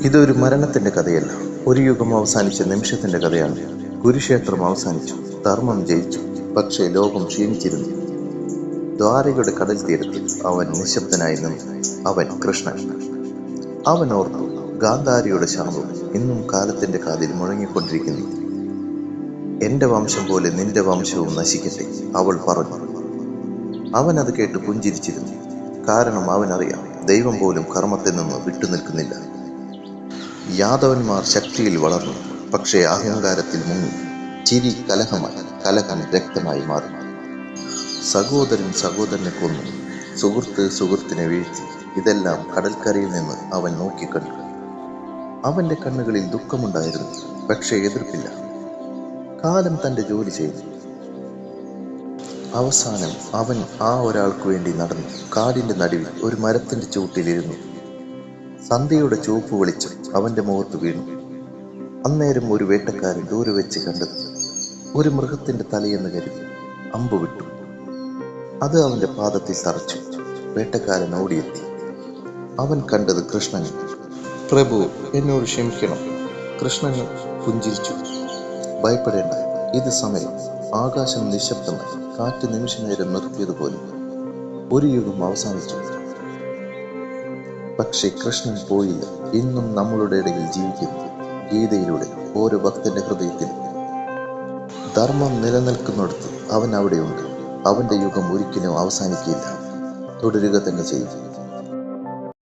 ഇതൊരു മരണത്തിന്റെ കഥയല്ല, ഒരു യുഗം അവസാനിച്ച നിമിഷത്തിന്റെ കഥയാണ്. കുരുക്ഷേത്രം അവസാനിച്ചു, ധർമ്മം ജയിച്ചു. പക്ഷേ ലോകം ക്ഷീണിച്ചിരുന്നു. ദ്വാരകയുടെ കടൽ തീരത്ത് അവൻ നിശബ്ദനായി നിന്നു. അവൻ കൃഷ്ണൻ. അവൻ ഓർത്തു, ഗാന്ധാരിയുടെ ശാപം ഇന്നും കാലത്തിന്റെ കാതിൽ മുഴങ്ങിക്കൊണ്ടിരിക്കുന്നു. എന്റെ വംശം പോലെ നിന്റെ വംശവും നശിക്കട്ടെ, അവൾ പറഞ്ഞു. അവൻ അത് കേട്ട് പുഞ്ചിരിച്ചിരുന്നു. കാരണം അവനറിയാം, ദൈവം പോലും കർമ്മത്തിൽ നിന്ന് വിട്ടുനിൽക്കുന്നില്ല. യാദവന്മാർ ശക്തിയിൽ വളർന്നു, പക്ഷേ അഹങ്കാരത്തിൽ മുങ്ങി. ചിരി കലഹമായി, കലഹം രക്തമായി മാറി. സഹോദരൻ സഹോദരനെ കൊന്നു, സുഹൃത്ത് സുഹൃത്തിനെ വീഴ്ത്തി. ഇതെല്ലാം കടൽക്കരയിൽ നിന്ന് അവൻ നോക്കിക്കണ്ടു. അവന്റെ കണ്ണുകളിൽ ദുഃഖമുണ്ടായിരുന്നു, പക്ഷേ എതിർപ്പില്ല. കാലം തന്റെ ജോലി ചെയ്തു. അവസാനം അവൻ ആ ഒരാൾക്ക് വേണ്ടി നടന്നു. കാടിന്റെ നടുവിൽ ഒരു മരത്തിന്റെ ചുവട്ടിലിരുന്നു. സന്ധ്യയുടെ ചുവപ്പ് വെളിച്ചം അവന്റെ മുഖത്ത് വീണു. അന്നേരം ഒരു വേട്ടക്കാരൻ ദൂരെ വെച്ച് കണ്ടത് ഒരു മൃഗത്തിന്റെ തലയെന്ന് കരുതി അമ്പ് വിട്ടു. അത് അവന്റെ പാദത്തിൽ തറച്ചു. വേട്ടക്കാരൻ ഓടിയെത്തി. അവൻ കണ്ടത് കൃഷ്ണനെ. പ്രഭു, എന്നോട് ക്ഷമിക്കണം. കൃഷ്ണന് പുഞ്ചിരിച്ചു. ഭയപ്പെടേണ്ട, ഇത് സമയം. ആകാശം നിശബ്ദമായി, കാറ്റ് നിമിഷനേരം നിർത്തിയതുപോലെ. ഒരു യുഗം അവസാനിച്ചു. പക്ഷേ കൃഷ്ണൻ പോയില്ല. ഇന്നും നമ്മളുടെ ഇടയിൽ ജീവിക്കുന്നു. ഗീതയിലൂടെ ഓരോ ഭക്തന്റെ ഹൃദയത്തിൽ. ധർമ്മം നിലനിൽക്കുന്നിടത്ത് അവൻ അവിടെയുണ്ട്. അവന്റെ യുഗം ഒരിക്കലും അവസാനിക്കില്ല. തുടരുക തന്നെ ചെയ്യും.